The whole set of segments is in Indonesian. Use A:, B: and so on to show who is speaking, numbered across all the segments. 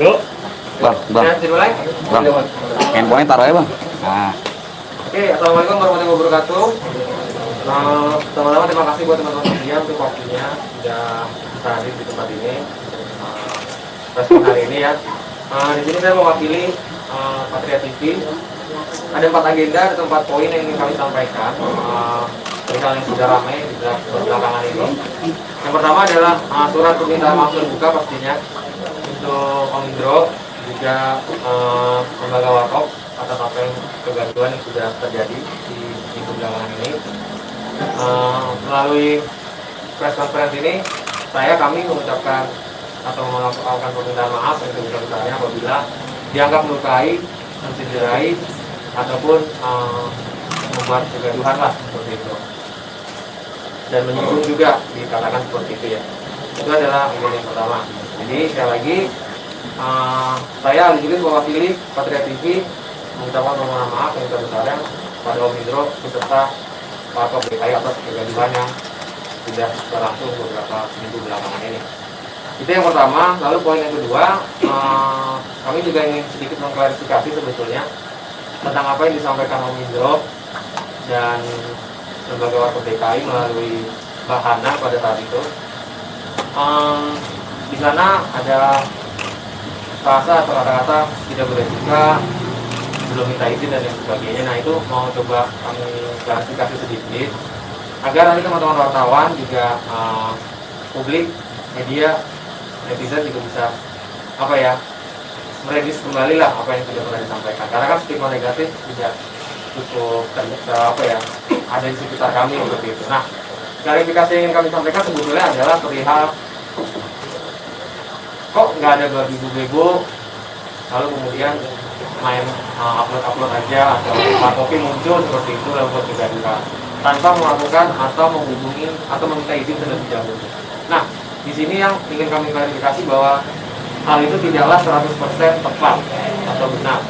A: Yuk.
B: Bang.
A: Dimulai.
B: Bang. Handphone taruh ya bang. Nah.
A: Oke, assalamualaikum warahmatullahi wabarakatuh. Teman-teman terima kasih buat teman-teman media untuk waktunya sudah bisa hadir di tempat ini. Respon hari ini ya. Di sini saya mewakili Patria TV. Ada 4 agenda, ada 4 poin yang ingin kami sampaikan. Perihal yang sudah ramai di belakangan ini. Yang pertama adalah surat permintaan maaf terbuka pastinya untuk Om Indro, juga lembaga warkop atas apa yang kegaduhan yang sudah terjadi di belakangan ini. Melalui press conference ini, kami mengucapkan atau melakukan permintaan maaf yang sebesar-besarnya apabila dianggap melukai, mencederai, ataupun membuat kegaduhan lah seperti itu, dan menyinggung juga dikatakan seperti itu ya. Itu adalah agenda yang pertama. Jadi sekali lagi saya Ali Julius mewakili Patria TV mengucapkan permohonan maaf yang sebesar-besarnya pada Om Indro beserta Pak DKI atas kegaduhan yang sudah berlangsung beberapa minggu belakangan ini. Itu yang pertama. Lalu poin yang kedua, kami juga ingin sedikit mengklarifikasi sebetulnya tentang apa yang disampaikan Om Indro dan lembaga warkop DKI melalui Bahana pada saat itu. Di sana ada bahasa atau kata-kata tidak beretika, belum minta izin dan lain sebagainya. Nah itu mau coba kami klarifikasi sedikit agar nanti teman-teman wartawan juga publik, media, netizen juga bisa meredis kembali lah apa yang sudah pernah disampaikan. Karena kan stigma negatif tidak cukup ada di sekitar kami seperti itu. Nah, klarifikasi yang ingin kami sampaikan sebetulnya adalah perihal kok nggak ada babi bebo, lalu kemudian main upload aja atau kopi muncul seperti itu lalu buat kegaduhan tanpa melakukan atau menghubungi atau meminta izin terlebih dahulu. Nah, di sini yang ingin kami klarifikasi bahwa hal itu tidaklah 100% tepat atau benar,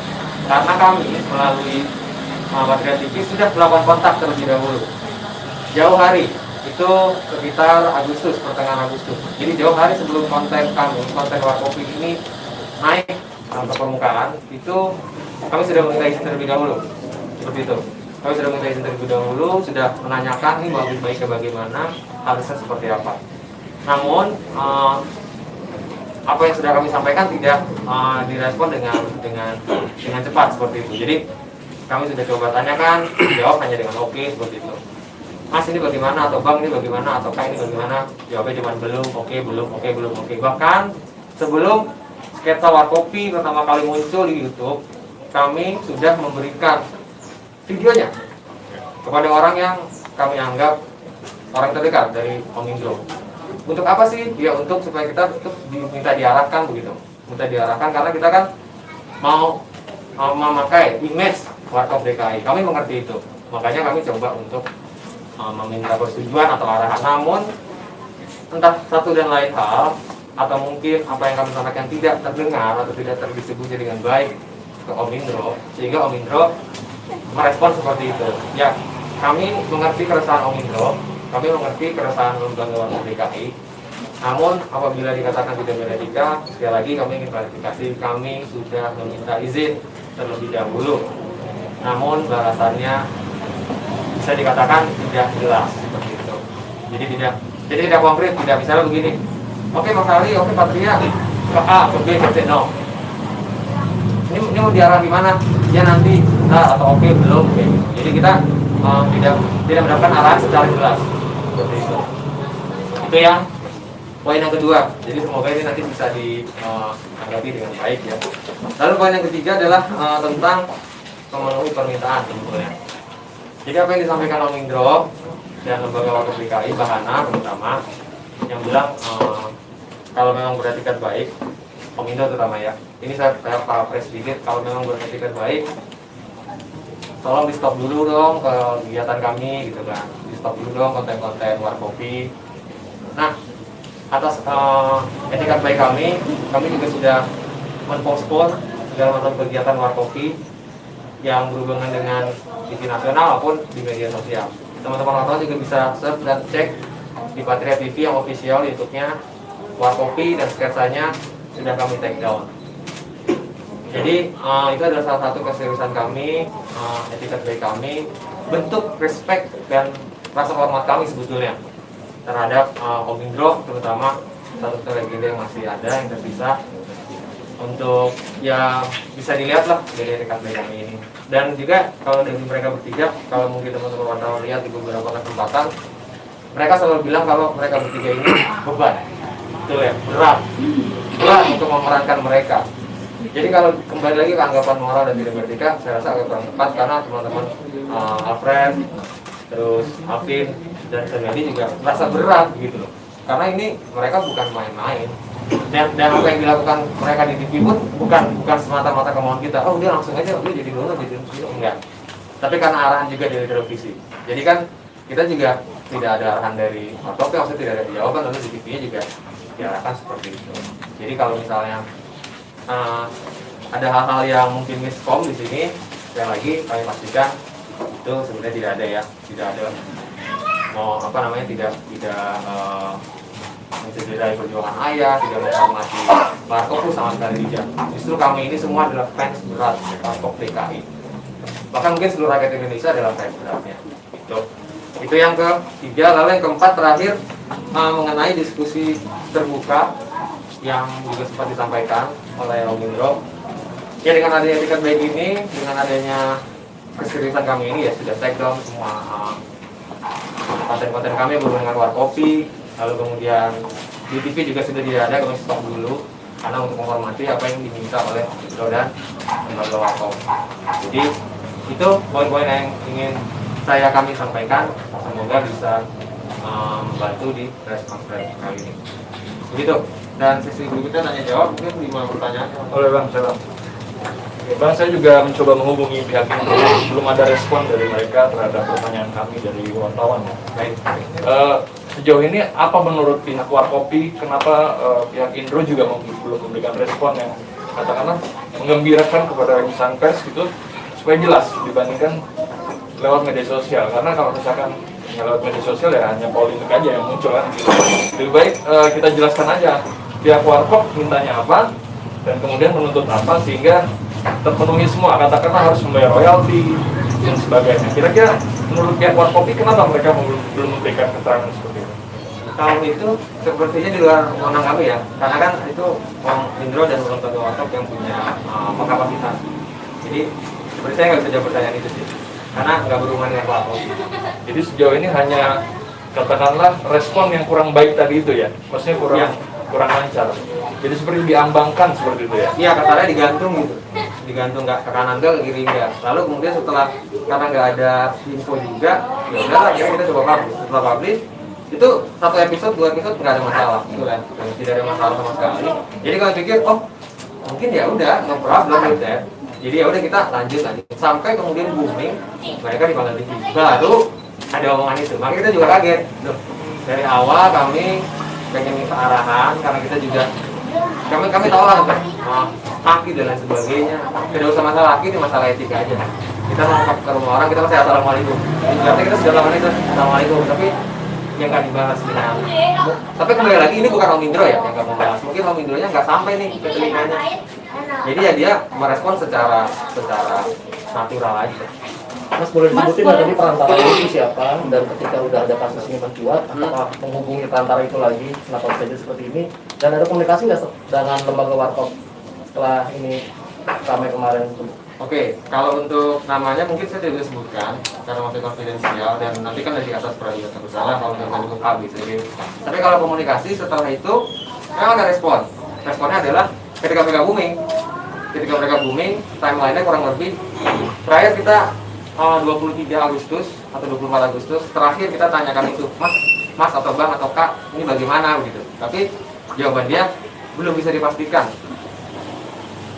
A: karena kami melalui Patria TV sudah melakukan kontak terlebih dahulu jauh hari, itu sekitar Agustus, pertengahan Agustus. Jadi jauh hari sebelum konten warkopi ini naik ke permukaan, itu kami sudah meminta izin terlebih dahulu. Seperti itu. Kami sudah meminta izin terlebih dahulu, sudah menanyakan ini baiknya bagaimana, harusnya seperti apa. Namun apa yang sudah kami sampaikan tidak direspon dengan cepat seperti itu. Jadi kami sudah coba tanyakan, jawab hanya dengan oke seperti itu. Mas ini bagaimana, atau Bang ini bagaimana, atau Kak ini bagaimana? Jawabnya cuma belum, oke. Bahkan sebelum sketsa warkopi pertama kali muncul di YouTube, kami sudah memberikan videonya kepada orang yang kami anggap orang terdekat dari Om Indro. Untuk apa sih? Ya untuk supaya kita minta diarahkan begitu. Minta diarahkan karena kita kan mau memakai image warkop DKI. Kami mengerti itu. Makanya kami coba untuk meminta persetujuan atau arahan. Namun entah satu dan lain hal, atau mungkin apa yang kami sampaikan tidak terdengar atau tidak terdistribusi dengan baik ke Om Indro, sehingga Om Indro merespon seperti itu. Ya, kami mengerti keresahan Om Indro, kami mengerti keresahan lembaga warkop DKI. Namun apabila dikatakan tidak beretika, sekali lagi kami ingin klarifikasi, kami sudah meminta izin terlebih dahulu. Namun balasannya bisa dikatakan tidak jelas seperti itu. Jadi tidak konkret, tidak misalnya begini. Oke Mas Ali, oke Patria, ke A, ke B, ke C, no. Ini mau diarah gimana? Ya nanti, atau oke belum, oke. Jadi kita tidak mendapatkan arahan secara jelas seperti itu. Itu yang poin yang kedua. Jadi semoga ini nanti bisa ditanggapi dengan baik ya. Lalu poin yang ketiga adalah tentang memenuhi permintaan sebetulnya. Jadi apa yang disampaikan Om Indro dan lembaga warkop DKI, Bahana terutama, yang bilang kalau memang beretikat baik, Om Indro terutama ya, ini saya paraphrase sedikit, kalau memang beretikat baik, tolong di stop dulu dong kegiatan kami gitu kan, di stop dulu dong konten-konten warkopi. Nah, atas etikat baik kami juga sudah men-postpone segala macam kegiatan warkopi yang berhubungan dengan TV nasional maupun di media sosial. Teman-teman wartawan juga bisa search dan cek di Patria TV yang official YouTube-nya, Warkopi dan sketsanya sudah kami take down. Jadi itu adalah salah satu keseriusan kami, etiket baik kami, bentuk respect dan rasa hormat kami sebetulnya terhadap Om Indro, terutama satu legenda yang masih ada yang tersisa, untuk ya bisa dilihat lah dari etiket baik kami ini. Dan juga kalau dari mereka bertiga, kalau mungkin teman-teman wartawan lihat di beberapa kesempatan, mereka selalu bilang kalau mereka bertiga ini beban, betul ya, berat untuk memerankan mereka. Jadi kalau kembali lagi ke anggapan moral dan tidak beretika, saya rasa agak kurang tepat karena teman-teman Alfred, terus Alvin dan Semiadi juga merasa berat gitu loh. Karena ini mereka bukan main-main. Dan apa yang dilakukan mereka di TV pun bukan semata-mata kemauan kita. Oh dia langsung aja, dia jadi donor, jadi enggak. Tapi karena arahan juga dari televisi. Jadi kan kita juga tidak ada arahan dari Warkopi, maksudnya tidak ada jawaban, lalu di TV-nya juga diarahkan seperti itu. Jadi kalau misalnya ada hal-hal yang mungkin miskom di sini, sekali lagi kami pastikan itu sebenarnya tidak ada ya, tidak ada tidak mencederai perjuangan ayah, tidak menghormati Warkop sama sekali tidak. Justru kami ini semua adalah fans berat Warkop DKI. Bahkan mungkin seluruh rakyat Indonesia adalah fans beratnya. Itu yang ketiga. Lalu yang keempat terakhir mengenai diskusi terbuka yang juga sempat disampaikan oleh Om Indro. Ya dengan adanya etiket baik ini, dengan adanya keseriusan kami ini ya sudah take down semua konten-konten kami berhubungan dengan Warkopi. Lalu kemudian di TV juga sudah tidak ada, kami stop dulu karena untuk menghormati apa yang diminta oleh Indro dan lembaga Warkop. Jadi itu poin-poin yang ingin kami sampaikan, semoga bisa membantu di press conference kali ini. Begitu. Dan sesi berikutnya nanya jawab, mungkin 5 pertanyaan.
C: Oleh Bang, saya Bang, saya juga mencoba menghubungi pihak ini, belum ada respon dari mereka terhadap pertanyaan kami dari wartawan.
A: Baik.
C: Sejauh ini apa menurut pihak Warkopi, kenapa pihak Indro juga belum memberikan respon yang katakanlah menggembirakan kepada insan pers gitu, supaya jelas dibandingkan lewat media sosial. Karena kalau misalkan lewat media sosial ya hanya polemik aja yang muncul kan. Lebih baik kita jelaskan aja pihak Warkop mintanya apa dan kemudian menuntut apa sehingga terpenuhi semua, katakanlah harus membayar royalti dan sebagainya. Kira-kira menurut pihak Warkopi kenapa mereka belum memberikan keterangan seperti itu?
A: Kalau itu sepertinya di luar wewenang kami ya, karena kan itu Om Indro dan lembaga Warkop yang punya kapasitas. Jadi seperti saya nggak bisa jawab pertanyaan itu sih, karena nggak berhubungan dengan Warkop.
C: Jadi sejauh ini hanya katakanlah respon yang kurang baik tadi itu ya, maksudnya kurang lancar. Jadi seperti diambangkan seperti itu ya? Iya,
A: katanya digantung gitu, digantung nggak ke kanan nggak ke kiri nggak. Lalu kemudian karena nggak ada info juga, ya udah akhirnya kita coba publish. Setelah publish itu 1 episode 2 episode nggak ada masalah, gitu kan? Tidak ada masalah sama sekali. Jadi kalau pikir mungkin ya udah no problem gitu ya. Jadi ya udah kita lanjut sampai kemudian booming, mereka dipanggil TV. Baru ada omongan itu, makanya kita juga kaget. Dari awal kami pengen minta arahan karena kita juga kami tahu lah laki dan lain sebagainya. Tidak usah masalah laki, ini masalah etika aja. Kita mau ke rumah orang, kita pasti assalamualaikum. Berarti kita sudah lakukan itu assalamualaikum, tapi yang nggak dibahas dengan. Tapi kembali lagi ini bukan Om Indro ya yang nggak membahas. Mungkin Om Indronya nggak sampai nih ke telinganya. Jadi ya dia merespon secara natural aja.
D: Mas boleh disebutin nggak tadi perantara itu siapa, dan ketika udah ada kasus ini mencuat, apakah menghubungi perantara itu lagi, kenapa saja seperti ini, dan ada komunikasi nggak dengan lembaga Warkop setelah ini ramai kemarin?
A: Oke, kalau untuk namanya mungkin saya tidak bisa sebutkan karena masih konfidensial dan nanti kan dari atas praduga bersalah kalau misalnya itu habis. Tapi kalau komunikasi setelah itu memang ada respon. Responnya adalah ketika mereka booming, timeline-nya kurang lebih terakhir kita 23 Agustus atau 24 Agustus terakhir kita tanyakan itu, Mas atau Bang atau Kak, ini bagaimana begitu. Tapi jawaban dia belum bisa dipastikan.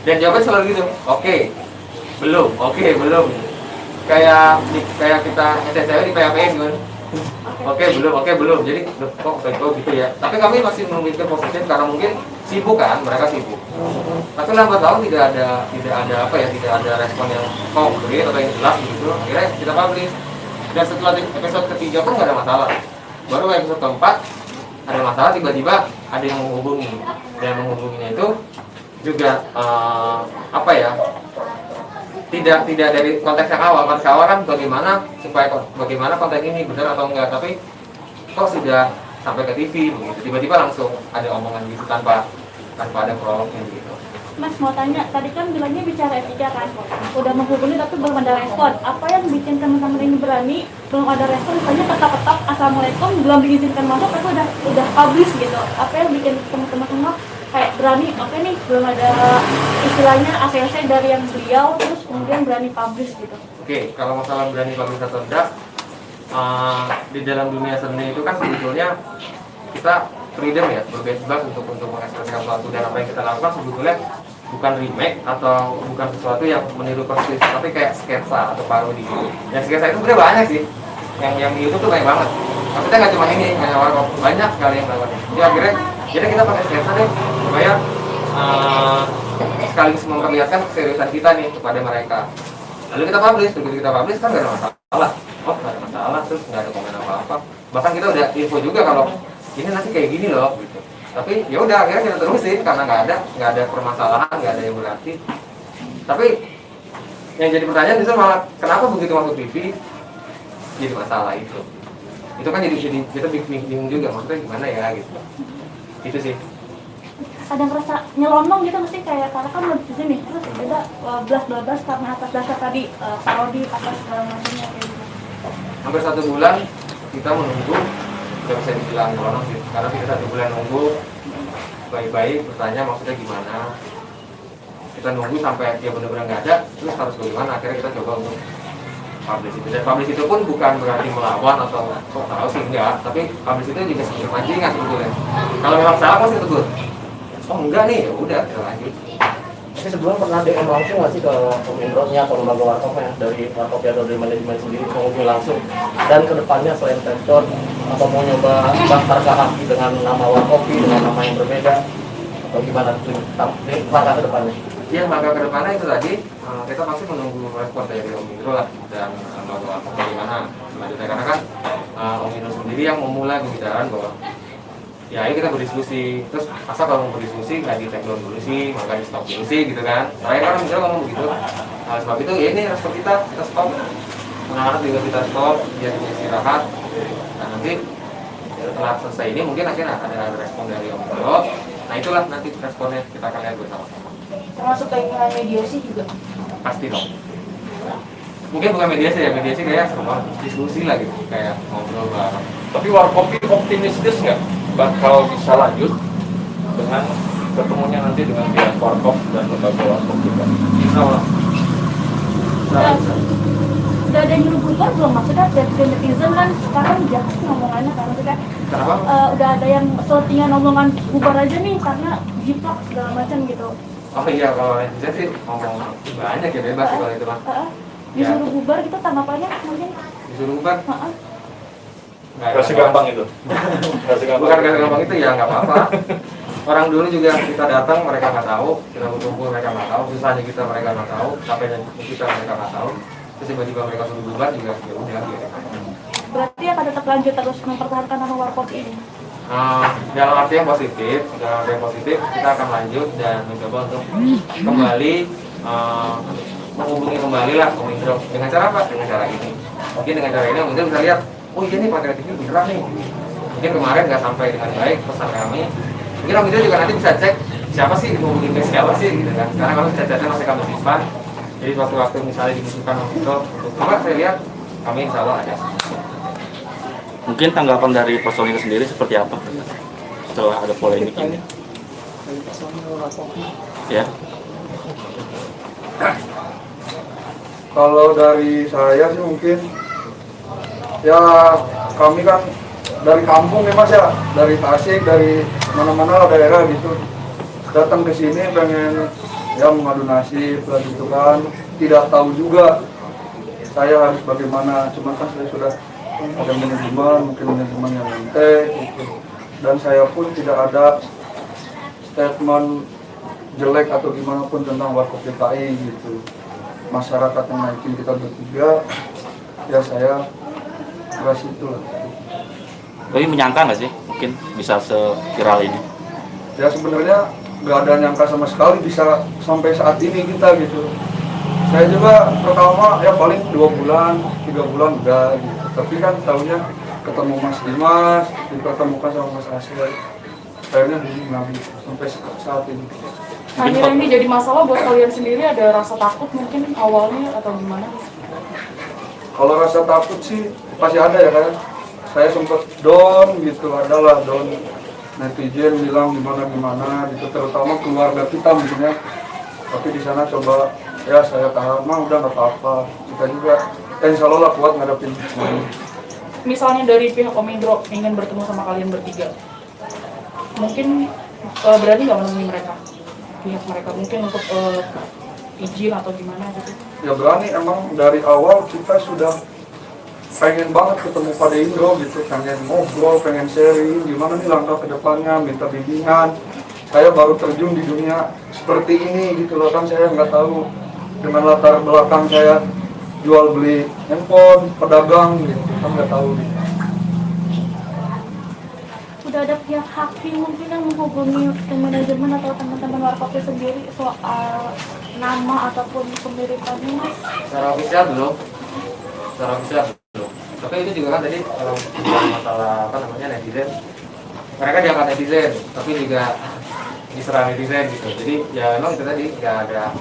A: Dan jawaban selalu gitu, belum. Kayak kita SSW di PHPN kan. Belum. Jadi kok gitu ya. Tapi kami masih memikir positif karena mungkin sibuk kan, mereka sibuk. Tapi lambat laun tidak ada respon yang konkret atau yang jelas gitu. Akhirnya kita publish. Dan setelah episode ketiga pun nggak ada masalah. baru episode keempat ada masalah, tiba-tiba ada yang menghubungi, dan menghubunginya itu juga apa ya, tidak dari konteks yang awal. Konteks awal kan bagaimana konten ini benar atau enggak, tapi kok sudah sampai ke TV begitu, tiba-tiba langsung ada omongan gitu tanpa ada prolognya gitu.
E: Mas mau tanya, tadi kan bilangnya bicara etika kan, udah menghubungi tapi belum ada respon. Apa yang bikin teman-teman ini berani, belum ada respon, misalnya tetap assalamualaikum, belum diizinkan masuk, tapi udah publish gitu. Apa yang bikin teman-teman semua kayak berani, oke nih belum ada istilahnya ACC dari yang beliau, terus kemudian berani publish gitu.
A: Oke, kalau masalah berani publish atau enggak, di dalam dunia seni itu kan sebetulnya kita freedom ya, bebas untuk mengekspresikan sesuatu, dan apa yang kita lakukan sebetulnya bukan remake atau bukan sesuatu yang meniru persis, tapi kayak sketsa atau parodi gitu. Dan sketsa itu sebenarnya banyak sih, yang di YouTube tuh banyak banget. Maksudnya nggak cuma ini, hanya warkop, banyak sekali yang melakukan. Jadi akhirnya kita pakai sketsa deh supaya sekaligus memperlihatkan keseriusan kita nih kepada mereka. Lalu kita publish, begitu kita publish kan nggak ada masalah. Oh nggak ada masalah, terus nggak ada komen apa-apa. Bahkan kita udah info juga kalau ini nanti kayak gini loh gitu. Tapi ya udah akhirnya kita terusin karena nggak ada permasalahan, nggak ada yang berarti. Tapi yang jadi pertanyaan itu malah kenapa begitu masuk TV jadi masalah itu kan jadi kita bingung juga, maksudnya gimana ya gitu. Itu sih.
E: Ada ngerasa nyelonong gitu mesti kayak karena kan lebih di sini terus beda belas karena atas dasar tadi parodi apa segala macamnya kayak gitu.
A: Hampir 1 bulan kita menunggu, nggak bisa dibilang nyelonong sih, karena kita 1 bulan nunggu baik-baik bertanya maksudnya gimana. Kita nunggu sampai dia benar-benar nggak ada, terus harus bagaimana, akhirnya kita coba untuk publish itu. Dan publish itu pun bukan berarti melawan atau kok tahu sih, enggak, tapi publish itu juga sebuah pancingan sebetulnya. Kalau memang salah pasti tegur. Oh enggak nih, ya udah kita lanjut.
D: Tapi sebelum pernah DM langsung nggak sih ke Indro-nya atau lembaga warkopnya, dari warkopnya atau dari manajemen sendiri menghubungi langsung? Dan kedepannya selain Tekton, atau mau nyoba daftar ke HAKI dengan nama warkopi, dengan nama yang berbeda, atau gimana langkah kedepannya?
A: Ya, langkah kedepannya itu tadi kita pasti menunggu respon dari Om Indro lah dan lembaga warkop bagaimana selanjutnya, karena kan Om Indro sendiri yang memulai pembicaraan bahwa ya ayo kita berdiskusi, terus masa kalau mau berdiskusi nggak di take down dulu sih, maka di stop dulu sih gitu kan. Terakhir kan misalnya ngomong begitu, nah, sebab itu ya ini respon kita stop, anak-anak juga kita stop, biar kita istirahat. Nah nanti setelah selesai ini mungkin akhirnya ada respon dari Om Indro. Nah itulah nanti responnya kita akan lihat bersama-sama.
E: Termasuk keinginan mediasi juga.
A: Pasti dong. Mungkin bukan mediasi ya, mediasi kayak seru banget, diskusi lah gitu, kayak ngobrol bareng.
C: Tapi warkopi optimistis nggak bakal bisa lanjut dengan ketemunya nanti dengan pihak warkop dan lembaga warkop juga?
A: Insya Allah.
E: Udah ada nyuruh bubar belum, maksudnya dari netizen kan sekarang jahat ngomongannya kan, maksudnya
A: Kenapa?
E: udah ada yang selentingan omongan bubar aja nih karena jiplak segala macam gitu.
A: Oh iya, kalau netizen sih ngomong banyak ya, bebas sih kalau itu mah.
E: Disuruh bubar gitu tanggapannya mungkin?
A: Disuruh bubar?
C: Nggak segampang itu. Nggak segampang.
A: Bukan nggak segampang itu ya, nggak apa-apa. Orang dulu juga kita datang mereka nggak tahu, kita berkumpul mereka nggak tahu, susahnya kita mereka nggak tahu, capeknya kita mereka nggak tahu. Terus tiba-tiba mereka suruh bubar juga ya udah gitu.
E: Berarti akan tetap lanjut terus mempertahankan nama warkop ini?
A: Dalam arti yang positif, kita akan lanjut dan mencoba untuk kembali menghubungi kembali lah Om Indro. Dengan cara apa? Dengan cara ini. Mungkin dengan cara ini Om Indro bisa lihat, oh iya nih materi TV beneran nih. Mungkin kemarin nggak sampai dengan baik pesan kami. Mungkin Om Indro juga nanti bisa cek siapa sih menghubungi ke siapa sih gitu kan. Karena kalau chat-chatnya masih kami simpan. Jadi suatu waktu misalnya dibutuhkan Om Indro untuk coba saya lihat, kami insya Allah ada.
B: Mungkin tanggapan dari personil sendiri seperti apa setelah ada polemik ini? Ya.
F: Kalau dari saya sih mungkin ya kami kan dari kampung nih Mas ya, dari Tasik, dari mana-mana daerah gitu, datang ke sini pengen ya mengadu nasib lah gitu kan, tidak tahu juga saya harus bagaimana, cuman kan saya sudah ada manajemen, mungkin manajemen yang nanti gitu. Dan saya pun tidak ada statement jelek atau gimana pun tentang warkop DKI gitu. Masyarakat yang naikin kita bertiga, ya saya keras itu lah.
B: Tapi menyangka nggak sih mungkin bisa se-viral ini?
F: Ya sebenarnya nggak ada nyangka sama sekali bisa sampai saat ini kita gitu. Saya juga pertama ya paling 2 bulan, 3 bulan udah gitu. Tapi kan tahunya ketemu Mas Dimas, dipertemukan sama Mas Asir. Kayaknya bingung lagi sampai saat ini.
G: Akhirnya ini jadi masalah buat kalian sendiri, ada rasa takut mungkin awalnya atau gimana?
F: Kalau rasa takut sih pasti ada ya kan. Saya sempat down gitu, adalah down, netizen bilang gimana gitu, terutama keluarga kita mungkin ya. Tapi di sana coba ya saya tahan, mah udah nggak apa-apa. Kita juga insya Allah lah kuat ngadepin.
G: Misalnya dari pihak Om Indro ingin bertemu sama kalian bertiga, mungkin berani nggak menemui mereka? Pihak mereka mungkin untuk izin atau gimana gitu?
F: Ya berani, emang dari awal kita sudah pengen banget ketemu pada Indro gitu, pengen ngobrol, pengen sharing gimana nih langkah ke depannya, minta bimbingan. Saya baru terjun di dunia seperti ini gitu loh kan, saya nggak tahu dengan latar belakang saya jual beli handphone, pedagang gitu, kan nggak tahu gitu.
E: Udah ada pihak hakim mungkin yang menghubungi ke manajemen atau teman-teman warkopnya sendiri soal nama ataupun pemirikannya, Mas?
A: Secara ofisial belum. Tapi itu juga kan tadi kalau masalah apa namanya netizen, mereka diangkat netizen, tapi juga diserang netizen gitu. Jadi ya emang itu tadi nggak ada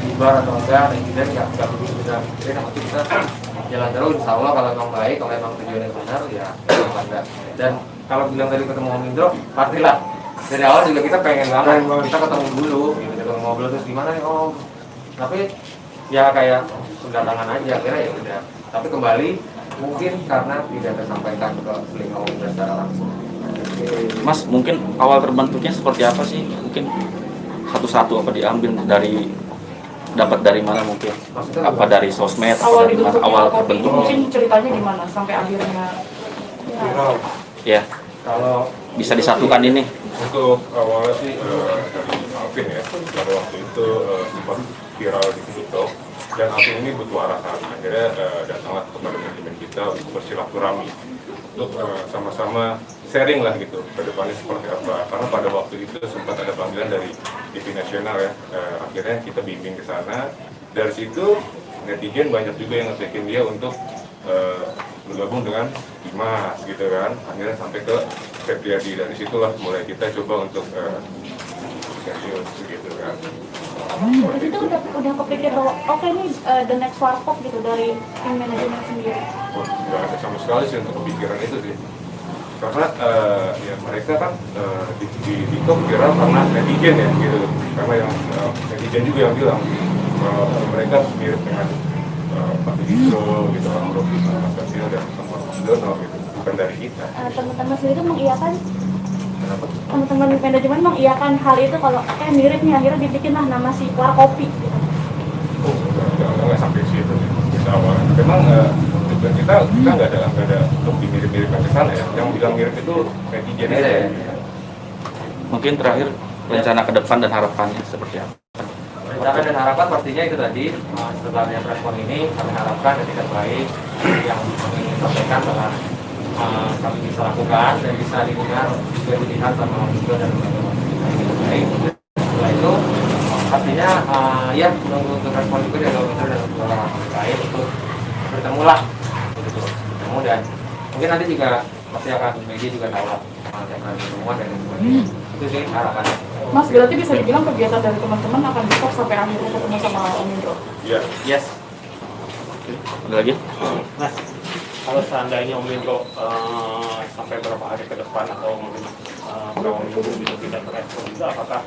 A: ibar atau enggak, netizen nggak begitu bisa mikirin, sama kita jalan terus. Insya Allah kalau emang baik, kalau emang tujuannya benar ya enggak. Dan kalau bilang tadi ketemu Om Indro, pastilah dari awal juga kita pengen banget kita ketemu dulu, gitu, kita ngobrol terus gimana nih Om. Tapi ya kayak undangan aja, akhirnya ya udah. Tapi kembali mungkin karena tidak tersampaikan ke beliau secara langsung.
B: Mas, mungkin awal terbentuknya seperti apa sih? Mungkin satu-satu apa diambil dari dapat dari mana mungkin?
A: Maksudnya
B: Apa dari sosmed?
G: Awal
B: Apa dari
G: dibentuknya
B: awal
G: kopi,
B: terbentuk?
G: mungkin ceritanya gimana sampai akhirnya?
A: viral.
B: Ya,
A: Kalau
B: bisa disatukan ini.
H: Untuk awalnya sih dari Alvin ya, pada waktu itu sempat viral di TikTok, dan Alvin ini butuh arahan. Akhirnya datanglah kepada manajemen kita untuk bersilaturahmi, untuk sama-sama sharing lah gitu ke depannya seperti apa. Karena pada waktu itu sempat ada panggilan dari TV nasional ya, akhirnya kita bimbing ke sana. Dari situ netizen banyak juga yang ngetekin dia untuk bergabung dengan Dimas gitu kan. Akhirnya sampai ke Febriadi, dari situlah mulai kita coba untuk serius gitu kan.
E: Jadi itu udah kepikir bahwa oke nih the next warkop gitu dari tim manajemen sendiri.
H: Oh, nggak ada sama sekali sih untuk kepikiran itu sih. Karena ya mereka kan di TikTok viral karena netizen ya gitu. Karena yang netizen juga yang bilang mereka mirip dengan Pak Distro gitu, Amro, Mas Kasino dan sama Mas Dono gitu, bukan dari kita.
E: Teman-teman sendiri mengiyakan,
H: Kenapa?
E: teman-teman manajemen mengiyakan hal itu kalau mirip nih, akhirnya dibikin lah nama si warkopi gitu.
H: Oh, nggak sampai situ sih, bisa awalnya. Memang tujuan kita nggak ada untuk dimirip-miripkan ke sana ya. Yang bilang mirip itu netizen aja ya.
B: Mungkin terakhir rencana ke depan dan harapannya seperti apa?
A: rencana dan harapan pastinya itu tadi, setelah lihat respon ini kami harapkan etikat baik yang kami sampaikan telah kami bisa lakukan dan bisa didengar juga dilihat sama juga dan etikat baik. Setelah itu pastinya ya menunggu untuk respon juga dari Om dan orang lain untuk bertemulah gitu, bertemu, dan mungkin nanti juga pasti akan media juga tahu lah akan pertemuan dan sebagainya. Itu sih harapannya.
G: Mas, berarti bisa dibilang kegiatan dari teman-teman akan di stop sampai akhirnya ketemu sama Om Indro?
H: Iya.
A: Yes.
B: Ada lagi?
I: Mas, kalau seandainya Om Indro sampai beberapa hari ke depan atau mungkin beberapa minggu itu tidak terespon juga, apakah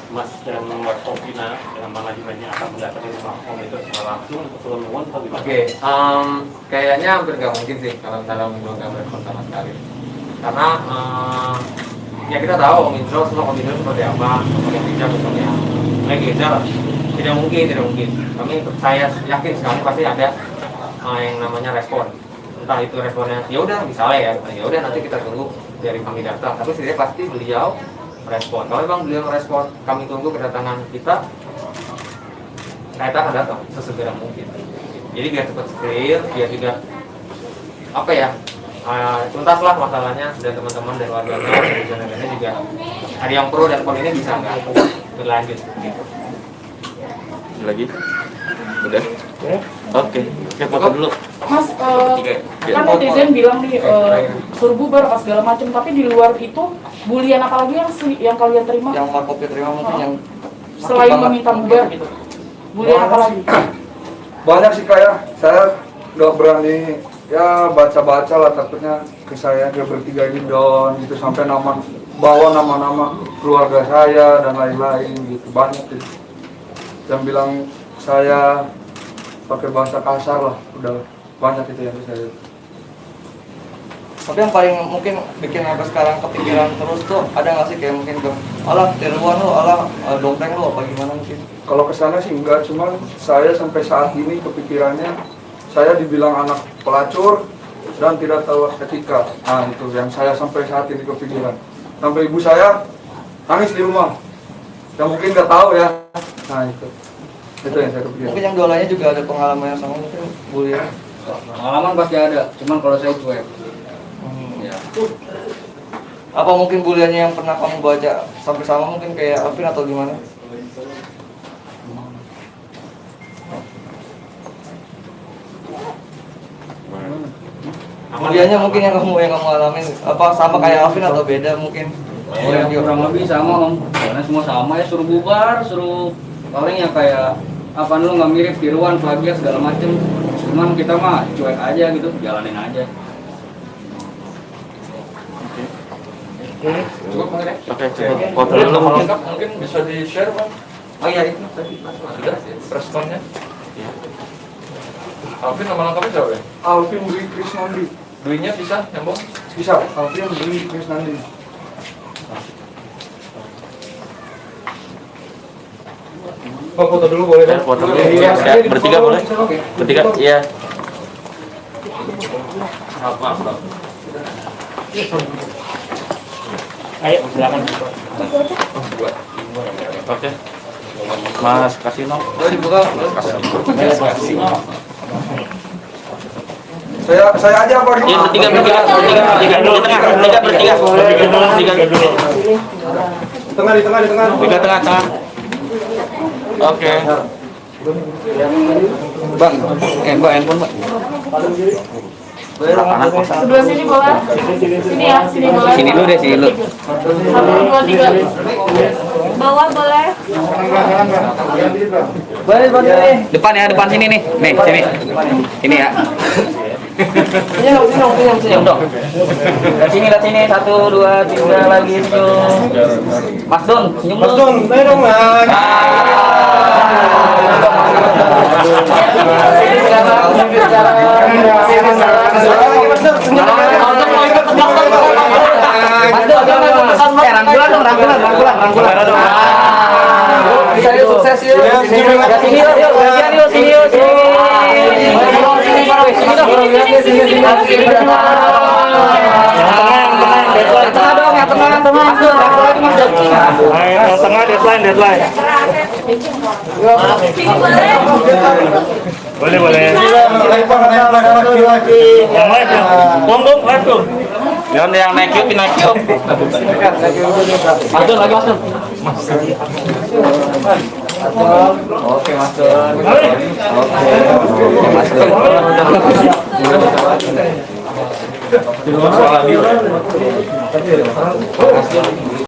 I: Mas dan Warkopina dengan manajemennya akan mendatangi rumah Om Indro secara langsung untuk pertemuan atau gimana?
A: Oke, kayaknya hampir nggak mungkin sih kalau Om nggak berespon sama sekali. Karena ya kita tahu Om Indro seperti apa, sosok yang bijak, sosok yang legal lah. Tidak mungkin. Kami saya yakin sekali pasti ada yang namanya respon. Entah itu responnya ya udah misalnya ya udah nanti kita tunggu dari kami datang. Tapi setidaknya pasti beliau respon. Kalau memang beliau merespon, kami tunggu kedatangan kita akan datang sesegera mungkin. Jadi biar cepat clear, biar juga apa ya tuntaslah masalahnya, dan teman-teman dari warga dari zona-zona juga ada yang pro dan kontra, ini bisa nggak berlanjut gitu.
B: Lagi? Udah? Oke, foto dulu.
G: Mas, kan netizen bilang nih suruh bubar apa segala macam, tapi di luar itu bulian apa lagi yang kalian terima?
D: Yang Warkop terima mungkin yang
G: Selain meminta bubar gitu, bulian apa lagi?
F: Banyak sih kayak saya nggak berani ya baca-baca lah, takutnya ke saya dia bertiga ini down gitu, sampai bawa nama-nama keluarga saya dan lain-lain gitu. Banyak gitu yang bilang saya pakai bahasa kasar lah, udah banyak itu yang saya.
D: Tapi yang paling mungkin bikin sampai sekarang kepikiran terus tuh ada nggak sih kayak mungkin alah tiruan lo, alah dompeng lo apa gimana mungkin?
F: Kalau kesana sih enggak, cuman saya sampai saat ini kepikirannya saya dibilang anak pelacur dan tidak tahu etika. Nah itu yang saya sampai saat ini kepikiran. Sampai ibu saya nangis di rumah. Yang mungkin nggak tahu ya. Nah itu yang saya kepikiran.
D: Mungkin yang dua lainnya juga ada pengalaman yang sama mungkin bulian.
J: Pengalaman pasti ada, cuman kalau saya cuek. Ya.
D: Apa mungkin buliannya yang pernah kamu baca sampai sama mungkin kayak Alvin atau gimana? Buliannya mungkin yang kamu alamin apa sama kayak Alvin atau beda mungkin?
J: Ya, kurang lebih sama om, karena semua sama ya, suruh bubar, suruh paling yang kayak apa lu nggak mirip tiruan, plagiat segala macem. Cuman kita mah cuek aja gitu, jalanin aja.
B: Oke, foto dulu
C: Mungkin bisa di-share, Bang.
D: Oh iya itu tadi.
C: Sudah, responnya. Alvin, nama lengkapnya siapa ya?
F: Alvin Dwi Krisnandi.
C: Duinya bisa, nyambung?
F: Bisa, Alvin Dwi Krisnandi.
C: Oh, foto dulu boleh
B: Ya,
C: kan?
B: foto dulu. Ya, bertiga boleh? Bertiga, iya.
I: Ayo, silakan.
B: Oke. Mas Kasino.
F: Saya aja apa
B: Iya, bertiga di tengah.
F: Di tengah.
B: Tengah. Oke.
D: Bang, handphone Bang.
G: Sebelah sini boleh? Sini ya, sini boleh.
D: Sini dulu deh, sini dulu.
G: 1, 2, 3. Bawah boleh.
D: Boleh. Depan sini nih. Nih, sini. Ini ya. Senyum dong. Lihat sini. 1, 2, 3 lagi senyum. Mas Don, senyum dong. Mas Don, dong, Mas. Rangkulan. Bisa yuk, sukses yuk. Sini yuk.
I: Tengah deadline. Boleh. Yang lain ya. Monggo, live.
B: Yang naik yuk.
D: Mas Don, lagi Mas Don. Oke, Mas Don. Mas Don.